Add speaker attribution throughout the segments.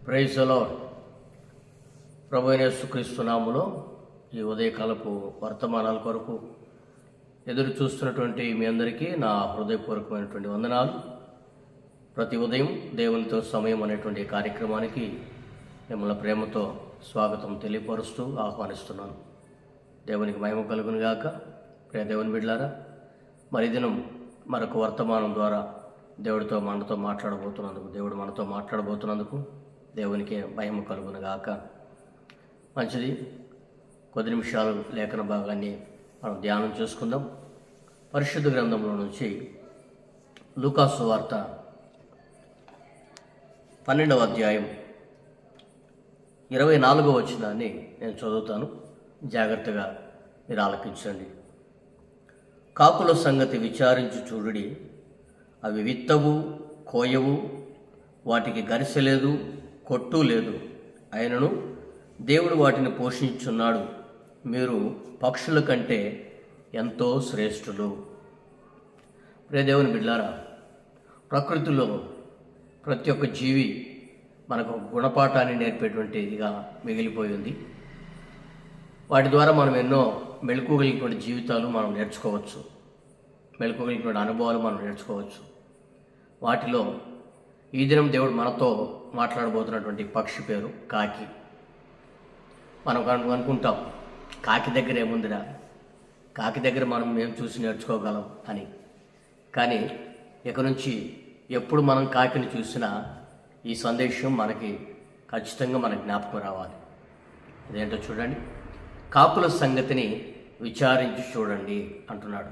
Speaker 1: Praise the lord. ప్రభువైన యేసుక్రీస్తు నామములో ఈ ఉదయకాలపు వర్తమానాల కొరకు ఎదురు చూస్తున్నటువంటి మీ అందరికీ నా హృదయపూర్వకమైనటువంటి వందనాలు. ప్రతి ఉదయం దేవునితో సమయం అనేటువంటి కార్యక్రమానికి మిమ్మల్ని ప్రేమతో స్వాగతం తెలియపరుస్తూ ఆహ్వానిస్తున్నాను. దేవునికి మహిమ కలుగును గాక. ప్రియ దేవుని బిడ్డలారా, మరి దినం మరొక వర్తమానం ద్వారా దేవుడు మనతో మాట్లాడబోతున్నందుకు దేవునికి మహిమ కలుగును గాక. మంచిది. కొద్ది నిమిషాలు లేఖన భాగాన్ని మనం ధ్యానం చేసుకుందాం. పరిశుద్ధ గ్రంథంలో నుంచి లూకాసు వార్త 12వ అధ్యాయం 24వ వచనాన్ని నేను చదువుతాను. జాగ్రత్తగా మీరు ఆలకించండి. కాకుల సంగతి విచారించి చూడుడి, అవి విత్తవు, కోయవు, వాటికి గరిసె లేదు, కొట్టు లేదు, అయినను దేవుడు వాటిని పోషించున్నాడు. మీరు పక్షుల కంటే ఎంతో శ్రేష్ఠులు. ప్రియ దేవుని బిడ్డలారా, ప్రకృతిలో ప్రతి ఒక్క జీవి మనకు గుణపాఠాన్ని నేర్పేటువంటిదిగా మిగిలిపోయింది. వాటి ద్వారా మనం ఎన్నో మెళుకోగలిగినటువంటి జీవితాలు మనం నేర్చుకోవచ్చు, మెళుకోగలిగినటువంటి అనుభవాలు మనం నేర్చుకోవచ్చు. వాటిలో ఈ దినం దేవుడు మనతో మాట్లాడబోతున్నటువంటి పక్షి పేరు కాకి. మనం అనుకుంటాం, కాకి దగ్గర ఏముందిరా, కాకి దగ్గర మనం ఏం చూసి నేర్చుకోగలం అని. కానీ ఇక నుంచి ఎప్పుడు మనం కాకిని చూసినా ఈ సందేశం మనకి ఖచ్చితంగా మన జ్ఞాపకం రావాలి. అదేంటో చూడండి. కాకుల సంగతిని విచారించి చూడండి అంటున్నాడు.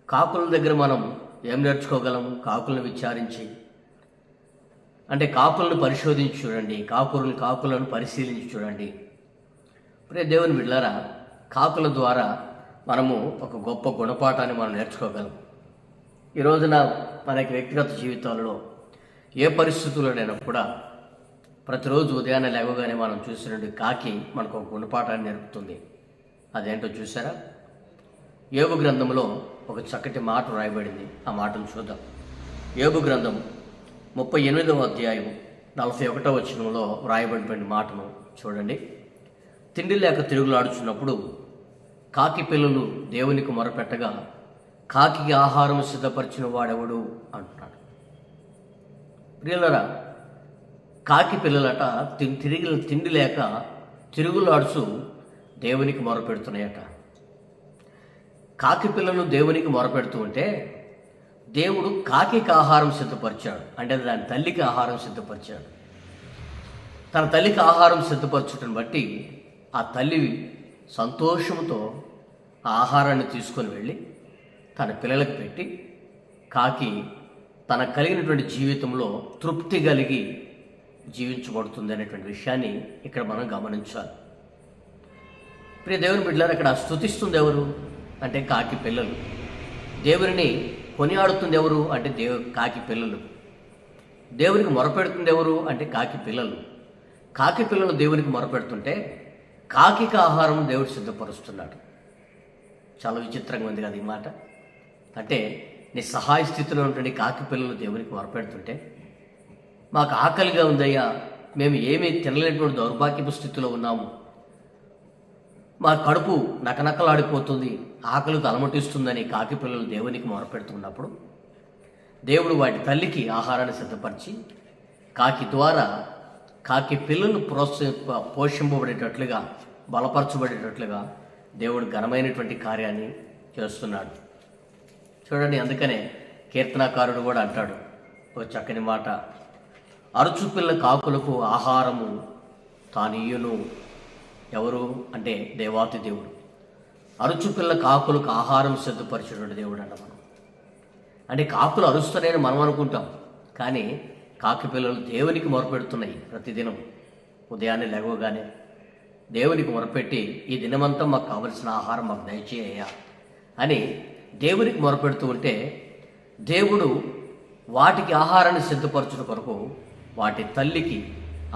Speaker 1: కాకుల దగ్గర మనం ఏం నేర్చుకోగలము? కాకులను విచారించి అంటే కాకులను పరిశోధించి చూడండి, కాకులను పరిశీలించి చూడండి. ప్రియ దేవుని బిడ్డలారా, కాకుల ద్వారా మనము ఒక గొప్ప గుణపాఠాన్ని మనం నేర్చుకోగలం. ఈ రోజున మనకి వ్యక్తిగత జీవితాలలో ఏ పరిస్థితుల్లోనైనా కూడా ప్రతిరోజు ఉదయాన్నే లేవగానే మనం చూసినట్టు కాకి మనకు ఒక గుణపాఠాన్ని నేర్పుతుంది. అదేంటో చూసారా? యోబు గ్రంథంలో ఒక చక్కటి మాట రాయబడింది. ఆ మాటను చూద్దాం. యోబు గ్రంథం 38వ అధ్యాయం 41వ వచనంలో రాయబడిన మాటను చూడండి. తిండి లేక తిరుగులాడుచున్నప్పుడు కాకి పిల్లలు దేవునికి మొరపెట్టగా కాకి ఆహారం సిద్ధపరిచిన వాడెవడు అంటున్నాడు. ప్రియులరా, కాకి పిల్లలట తిండి లేక తిరుగులాడుచు దేవునికి మొరపెడుతున్నాయట. కాకి పిల్లలు దేవునికి మొరపెడుతూ ఉంటే దేవుడు కాకి ఆహారం సిద్ధపరిచాడు. అంటే దాని తల్లికి ఆహారం సిద్ధపరిచాడు. తన తల్లికి ఆహారం సిద్ధపరచడం బట్టి ఆ తల్లి సంతోషంతో ఆ ఆహారాన్ని తీసుకొని వెళ్ళి తన పిల్లలకు పెట్టి కాకి తనకు కలిగినటువంటి జీవితంలో తృప్తి కలిగి జీవించబడుతుంది అనేటువంటి విషయాన్ని ఇక్కడ మనం గమనించాలి. ప్రియ దేవుని బిడ్డలారా, అక్కడ స్తుతిస్తుంది ఎవరు అంటే కాకి పిల్లలు. దేవుని కొనియాడుతుంది ఎవరు అంటే కాకి పిల్లలు. దేవునికి మొరపెడుతుంది ఎవరు అంటే కాకి పిల్లలు. కాకి పిల్లలు దేవునికి మొరపెడుతుంటే కాకి ఆహారం దేవుడు సిద్ధపరుస్తున్నాడు. చాలా విచిత్రంగా ఉంది కదా ఈ మాట. అంటే నీ సహాయ స్థితిలో ఉన్నటువంటి కాకి పిల్లలు దేవునికి మొరపెడుతుంటే, మాకు ఆకలిగా ఉందయ్యా, మేము ఏమీ తినలేనటువంటి దౌర్భాగ్యపు స్థితిలో ఉన్నాము, మా కడుపు నకనకలాడిపోతుంది, ఆకలితో అలమటిస్తుందని కాకి పిల్లలు దేవునికి మొరపెడుతున్నప్పుడు దేవుడు వాటి తల్లికి ఆహారాన్ని సిద్ధపరిచి కాకి ద్వారా కాకి పిల్లలు పోషింపబడేటట్లుగా బలపరచబడేటట్లుగా దేవుడు ఘనమైనటువంటి కార్యాన్ని చేస్తున్నాడు. చూడండి, అందుకనే కీర్తనాకారుడు కూడా అంటాడు ఒక చక్కని మాట, అరుచుపిల్ల కాకులకు ఆహారము తానియ్యును. ఎవరు అంటే దేవాతి దేవుడు. అరుచుపిల్ల కాకులకు ఆహారం సిద్ధపరిచేటువంటి దేవుడు అంట. మనం అంటే కాకులు అరుస్తున్నాయని మనం అనుకుంటాం, కానీ కాకి పిల్లలు దేవునికి మొరపెడుతున్నాయి. ప్రతిదినం ఉదయాన్నే లేవగానే దేవునికి మొరపెట్టి ఈ దినమంతా మాకు కావలసిన ఆహారం మాకు దయచేయ్యా అని దేవునికి మొరపెడుతూ ఉంటే దేవుడు వాటికి ఆహారాన్ని సిద్ధపరచడం కొరకు వాటి తల్లికి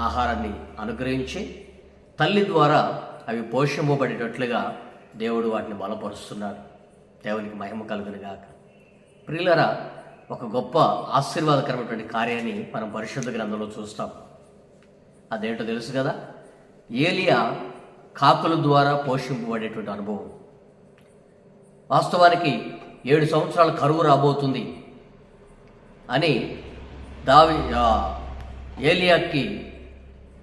Speaker 1: ఆహారాన్ని అనుగ్రహించి తల్లి ద్వారా అవి పోషింపబడేటట్లుగా దేవుడు వాటిని బలపరుస్తున్నాడు. దేవునికి మహిమ కలుగును గాక. ప్రియులారా, ఒక గొప్ప ఆశీర్వాదకరమైనటువంటి కార్యాన్ని మనం పరిశుద్ధ గ్రంథంలో చూస్తాం. అదేంటో తెలుసు కదా, ఏలియా కాకుల ద్వారా పోషింపబడేటువంటి అనుభవం. వాస్తవానికి 7 సంవత్సరాల కరువు రాబోతుంది అని ఏలియాకి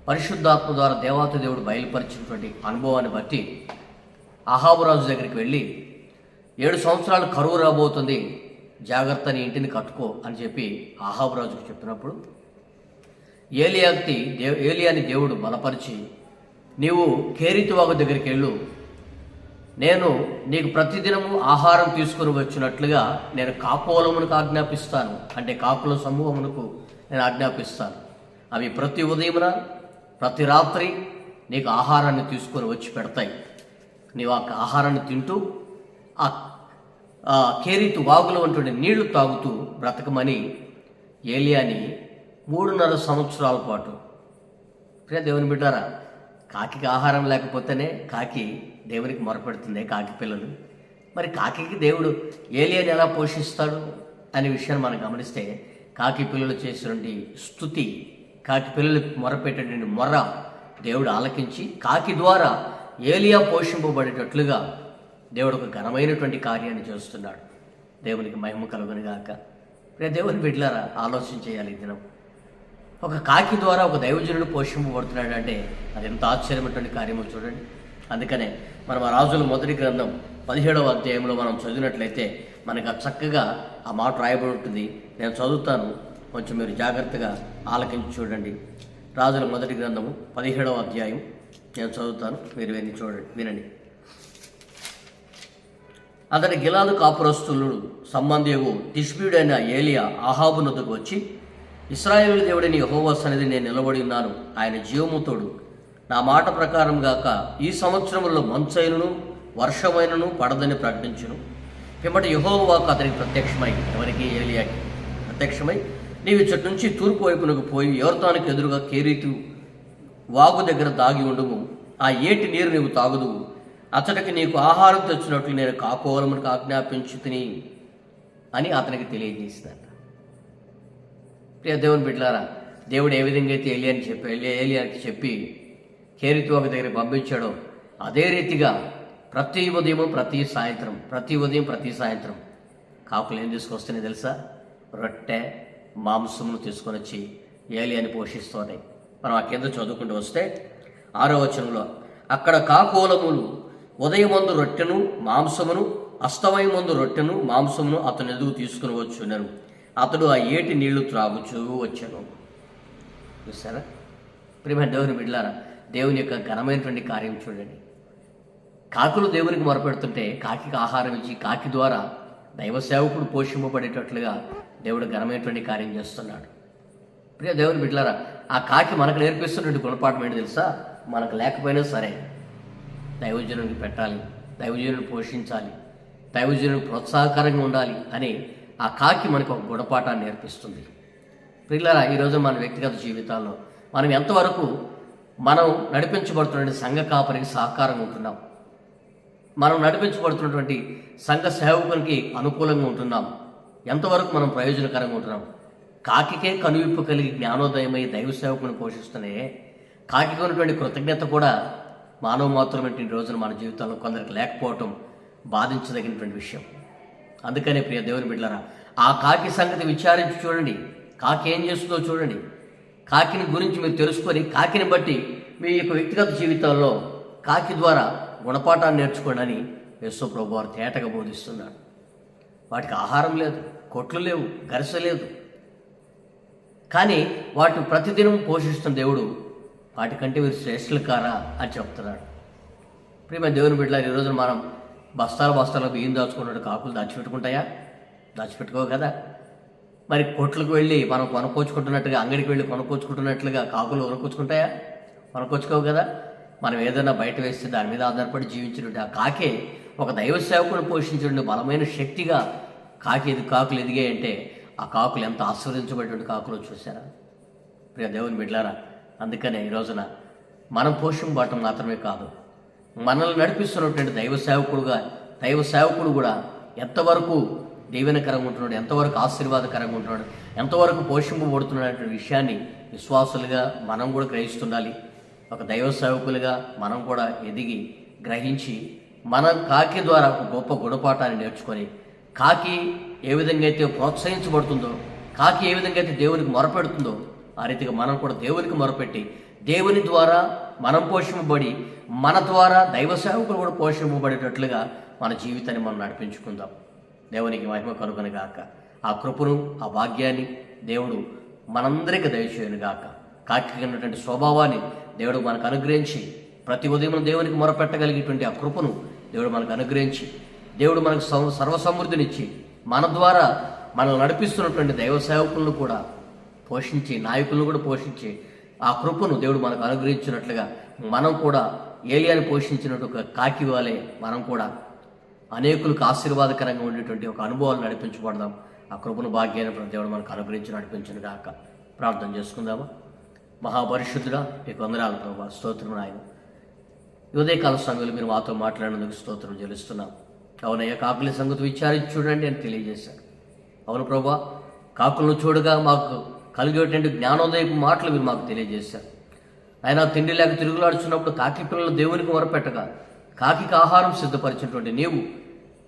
Speaker 1: పరిశుద్ధాత్మ ద్వారా దేవాతి దేవుడు బయలుపరిచినటువంటి అనుభవాన్ని బట్టి అహాబు రాజు దగ్గరికి వెళ్ళి 7 సంవత్సరాలు కరువు రాబోతుంది, జాగ్రత్త, నీ ఇంటిని కట్టుకో అని చెప్పి అహాబు రాజుకు చెప్పినప్పుడు ఏలియాని దేవుడు బలపరిచి, నీవు కేరీతు వాగు దగ్గరికి వెళ్ళు, నేను నీకు ప్రతిదినము ఆహారం తీసుకుని వచ్చినట్లుగా నేను కాకులమునకు ఆజ్ఞాపిస్తాను, అంటే కాకుల సమూహమునకు నేను ఆజ్ఞాపిస్తాను. అవి ప్రతి ఉదయమున ప్రతి రాత్రి నీకు ఆహారాన్ని తీసుకొని వచ్చి పెడతాయి. నీవు ఆ ఆహారాన్ని తింటూ ఆ కేరీతు వాగులో ఉన్నటువంటి నీళ్లు తాగుతూ బ్రతకమని ఏలియాని 3.5 సంవత్సరాల పాటు. ప్రియ దేవుని బిడ్డారా, కాకికి ఆహారం లేకపోతేనే కాకి దేవునికి మొరపెడుతుంది, కాకి పిల్లలు. మరి కాకికి దేవుడు ఏలియాని ఎలా పోషిస్తాడు అనే విషయాన్ని మనం గమనిస్తే, కాకి పిల్లలు చేసినటువంటి స్తుతి, కాకి పిల్లలు మొరపెట్టేటువంటి మొర దేవుడు ఆలకించి కాకి ద్వారా ఏలియా పోషింపబడేటట్లుగా దేవుడు ఒక ఘనమైనటువంటి కార్యాన్ని చేస్తున్నాడు. దేవునికి మహిమ కలుగునుగాక. ప్రియ దేవుని బిడ్డలారా, ఆలోచన చేయాలి ఈ దినం. ఒక కాకి ద్వారా ఒక దైవజనుడు పోషింపబడుతున్నాడు అంటే అది ఎంత ఆశ్చర్యమైనటువంటి కార్యమో చూడండి. అందుకనే మనం ఆ రాజుల మొదటి గ్రంథం 17వ అధ్యాయంలో మనం చదివినట్లయితే మనకు చక్కగా ఆ మాట రాయబడి ఉంటుంది. నేను చదువుతాను, కొంచెం మీరు జాగ్రత్తగా ఆలకించి చూడండి. రాజుల మొదటి గ్రంథము 17వ అధ్యాయం నేను చదువుతాను, మీరు వినండి. అతని గిలాదు కాపురస్తులు సంబంధియు తిష్బీయుడైన ఏలియా అహాబు నొద్దకు వచ్చి, ఇశ్రాయేలు దేవుడిని యెహోవా సన్నిధిని నేను నిలబడి ఉన్నాను, ఆయన జీవముతోడు, నా మాట ప్రకారం గాక ఈ సంవత్సరంలో మంచైనను వర్షమైనను పడదని ప్రకటించును. పిమ్మట యెహోవా వాక్కు అతనికి ప్రత్యక్షమై, ఎవరికి? ఏలియాకి ప్రత్యక్షమై, నీవు ఇచ్చటి నుంచి తూర్పు వైపునకు పోయి యోర్దానుకు ఎదురుగా కేరీతు వాగు దగ్గర దాగి ఉండుము, ఆ ఏటి నీరు నీవు తాగుదువు, అతడికి నీకు ఆహారం తెచ్చినట్లు నేను కాకోలమునకు ఆజ్ఞాపించుతిని అని అతనికి తెలియజేసినాడు. ప్రియ దేవుని బిడ్డలారా, దేవుడు ఏ విధంగా అయితే ఏలియాకి చెప్పి కేరీతు వాగు దగ్గర పంపించాడో అదే రీతిగా ప్రతి ఉదయం ప్రతి సాయంత్రం కాకులు ఏం తీసుకొస్తున్నాయి తెలుసా? రొట్టె మాంసమును తీసుకొని వచ్చి ఏలియాని పోషిస్తున్నాయి. మనం ఆ కింద చదువుకుంటూ వస్తే 6వ వచనంలో, అక్కడ కాకోలములు ఉదయమందు రొట్టెను మాంసమును అస్తమయమందు రొట్టెను మాంసమును అతను ఎదుగు తీసుకుని వచ్చున్నాను, అతడు ఆ ఏటి నీళ్లు త్రాగుచూ వచ్చాను. చూసారా ప్రియమైన దేవుని బిడ్డలారా, దేవుని యొక్క ఘనమైనటువంటి కార్యం చూడండి. కాకులు దేవునికి మొరపెడుతుంటే కాకికి ఆహారం ఇచ్చి కాకి ద్వారా దైవ సేవకుడు పోషింపబడేటట్లుగా దేవుడు ఘనమైనటువంటి కార్యం చేస్తున్నాడు. ప్రియ దేవుని బిడ్డలారా, ఆ కాకి మనకు నేర్పిస్తున్నటువంటి గుణపాఠం ఏంటి తెలుసా? మనకు లేకపోయినా సరే దైవజనునికి పెట్టాలి, దైవజనుని పోషించాలి, దైవజనునికి ప్రోత్సాహకరంగా ఉండాలి అని ఆ కాకి మనకు ఒక గుణపాఠాన్ని నేర్పిస్తుంది. ప్రియులారా, ఈరోజు మన వ్యక్తిగత జీవితాల్లో మనం ఎంతవరకు మనం నడిపించబడుతున్న సంఘ కాపరికి సహకారంగా ఉంటున్నాం, మనం నడిపించబడుతున్నటువంటి సంఘ సేవకునికి అనుకూలంగా ఉంటున్నాం, ఎంతవరకు మనం ప్రయోజనకరంగా ఉంటున్నాం? కాకికే కనువిప్పు కలిగి జ్ఞానోదయమై దైవ సేవకుని పోషిస్తూనే కాకికి ఉన్నటువంటి కృతజ్ఞత కూడా మానవ మాత్రమైనటువంటి రోజున మన జీవితంలో కొందరికి లేకపోవటం బాధించదగినటువంటి విషయం. అందుకనే ప్రియ దేవుని బిడ్డలారా, ఆ కాకి సంగతి విచారించి చూడండి, కాకి ఏం చేస్తుందో చూడండి. కాకిని గురించి మీరు తెలుసుకొని కాకిని బట్టి మీ యొక్క వ్యక్తిగత జీవితాల్లో కాకి ద్వారా గుణపాఠాన్ని నేర్చుకోండి అని యేసు ప్రభువు వారు తేటగా బోధిస్తున్నాడు. వాటికి ఆహారం లేదు, కొట్లు లేవు, గరిస లేదు, కానీ వాటిని ప్రతిదినం పోషిస్తున్న దేవుడు వాటికంటే మీరు శ్రేష్ఠులు కారా అని చెప్తున్నాడు. ప్రియమైన దేవుని బిడ్డలారా, ఈరోజు మనం బస్తాల బియ్యం దాచుకున్నట్టు కాకులు దాచిపెట్టుకుంటాయా? దాచిపెట్టుకోవు కదా. మరి కొట్లకు వెళ్ళి మనం కొనుక్కొచ్చుకుంటున్నట్టుగా, అంగడికి వెళ్ళి కొనుక్కొచ్చుకుంటున్నట్లుగా కాకులు కొనుక్కొచ్చుకుంటాయా? కొనుక్కొచ్చుకోవు కదా. మనం ఏదైనా బయట వేస్తే దాని మీద ఆధారపడి జీవించినట్టు ఆ కాకే ఒక దైవ సేవకుని పోషించే బలమైన శక్తిగా కాకులు ఎదిగాయంటే ఆ కాకులు ఎంత ఆశీర్వదించబడేటువంటి కాకులు చూసారా ప్రియ దేవుని బిడ్డలారా. అందుకనే ఈ రోజున మనం పోషింపబడటం మాత్రమే కాదు, మనల్ని నడిపిస్తున్నటువంటి దైవ సేవకుడు కూడా ఎంతవరకు దీవెనకరంగా ఉంటున్నాడు, ఎంతవరకు ఆశీర్వాదకరంగా ఉంటున్నాడు, ఎంతవరకు పోషింపబడుతున్నాడు అనే విషయాన్ని విశ్వాసులుగా మనం కూడా గ్రహిస్తుండాలి. ఒక దైవ సేవకులుగా మనం కూడా ఎదిగి గ్రహించి మనం కాకి ద్వారా ఒక గొప్ప గుణపాఠాన్ని నేర్చుకొని, కాకి ఏ విధంగా అయితే ప్రోత్సహించబడుతుందో, కాకి ఏ విధంగా అయితే దేవునికి మొరపెడుతుందో, ఆ రీతిగా మనం కూడా దేవునికి మొరపెట్టి దేవుని ద్వారా మనం పోషింపబడి మన ద్వారా దైవ సేవకులు కూడా పోషింపబడేటట్లుగా మన జీవితాన్ని మనం నడిపించుకుందాం. దేవునికి మహిమ కలుగును గాక. ఆ కృపను, ఆ భాగ్యాన్ని దేవుడు మనందరికీ దయచేయును గాక. కాకి ఉన్నటువంటి స్వభావాన్ని దేవుడు మనకు అనుగ్రహించి ప్రతి ఉదయం దేవునికి మొరపెట్టగలిగేటువంటి ఆ కృపను దేవుడు మనకు అనుగ్రహించి దేవుడు మనకు సర్వసమృద్ధినిచ్చి మన ద్వారా మనల్ని నడిపిస్తున్నటువంటి దైవ సేవకులను కూడా పోషించి, నాయకులను కూడా పోషించి ఆ కృపను దేవుడు మనకు అనుగ్రహించినట్లుగా మనం కూడా ఏలియాని పోషించినట్టు ఒక కాకి వాలే మనం కూడా అనేకులకు ఆశీర్వాదకరంగా ఉండేటువంటి ఒక అనుభవాలు నడిపించబడదాం. ఆ కృపను భాగ్యాన్ని దేవుడు మనకు అనుగ్రహించి నడిపించిన గాక. ప్రార్థన చేసుకుందామా. మహాపరిశుద్ధుడా, మీకు వందనాలు ప్రభా, స్తోత్రం నాయన. ఉదయకాల సమయంలో మీరు మాతో మాట్లాడినందుకు స్తోత్రం చెల్లిస్తున్నాం. అవునయ్య, కాకుల సంగతి విచారించి చూడండి అని తెలియజేశారు. అవును ప్రభా, కాకులను చూడగా మాకు కలిగేటువంటి జ్ఞానోదయపు మాటలు మీరు మాకు తెలియజేశారు. ఆయన తిండి లేక తిరుగులాడుచున్నప్పుడు కాకి పిల్లలు దేవునికి మొరపెట్టగా కాకి ఆహారం సిద్ధపరిచినటువంటి నీవు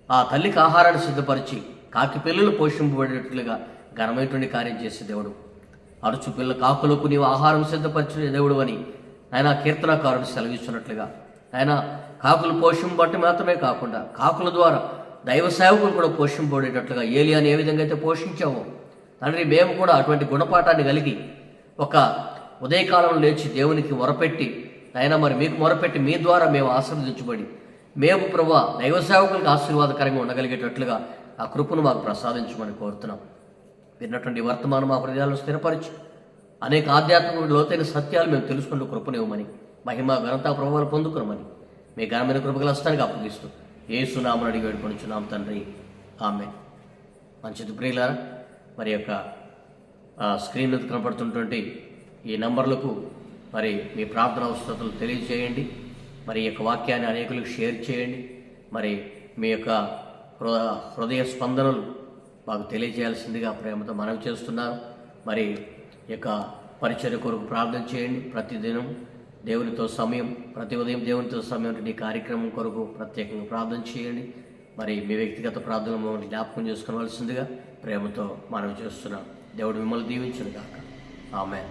Speaker 1: ఆ తల్లికి ఆహారాన్ని సిద్ధపరిచి కాకి పిల్లలు పోషింపబడేటట్లుగా ఘనమైనటువంటి కార్యం చేసే దేవుడు. అరుచు పిల్ల కాకులకు నీవు ఆహారం సిద్ధపరిచిన దేవుడు అని ఆయన కీర్తనాకారుడు సెలవిస్తున్నట్లుగా ఆయన కాకులు పోషింపబట్టి మాత్రమే కాకుండా కాకుల ద్వారా దైవ సేవకులు కూడా పోషింపబడేటట్లుగా ఏలియాని ఏ విధంగా అయితే పోషించామో తండ్రి, మేము కూడా అటువంటి గుణపాఠాన్ని కలిగి ఒక ఉదయకాలం లేచి దేవునికి మొరపెట్టి ఆయన మరి మీకు మొరపెట్టి మీ ద్వారా మేము ఆశీర్వదించబడి మేము ప్రభా దైవ సేవకులకు ఆశీర్వాదకరంగా ఉండగలిగేటట్లుగా ఆ కృపను మాకు ప్రసాదించమని కోరుతున్నాం. విన్నటువంటి వర్తమానం మా హృదయాలను స్థిరపరిచి అనేక ఆధ్యాత్మిక లోతైన సత్యాలు మేము తెలుసుకుంటూ కృపనివ్వమని, మహిమ ఘనత ప్రభావాలు పొందుకున్నామని మీ ఘనమైన కృపగల హస్తానికి అప్పగిస్తూ యేసు నామమున అడిగి వేడుకొనుచున్నాం తండ్రి, ఆమేన్. మంచిది ప్రియులారా, మరి యొక్క స్క్రీన్ మీద కనపడుతున్నటువంటి ఈ నంబర్లకు మరి మీ ప్రార్థన అవసరతలు తెలియజేయండి. మరి ఈ యొక్క వాక్యాన్ని అనేకులకు షేర్ చేయండి. మరి మీ యొక్క హృదయ స్పందనలు మాకు తెలియజేయాల్సిందిగా ప్రేమతో మనవి చేస్తున్నారు. మరి ఈ యొక్క పరిచర్య కొరకు ప్రార్థన చేయండి. ప్రతిదినం దేవునితో సమయం, ప్రతి ఉదయం దేవునితో సమయం ఈ కార్యక్రమం కొరకు ప్రత్యేకంగా ప్రార్థన చేయండి. మరి మీ వ్యక్తిగత ప్రార్థనలు మమ్మల్ని జ్ఞాపకం చేసుకోవాల్సిందిగా ప్రేమతో మనవి చేస్తున్నాం. దేవుడు మిమ్మల్ని దీవించును గాక. ఆమేన్.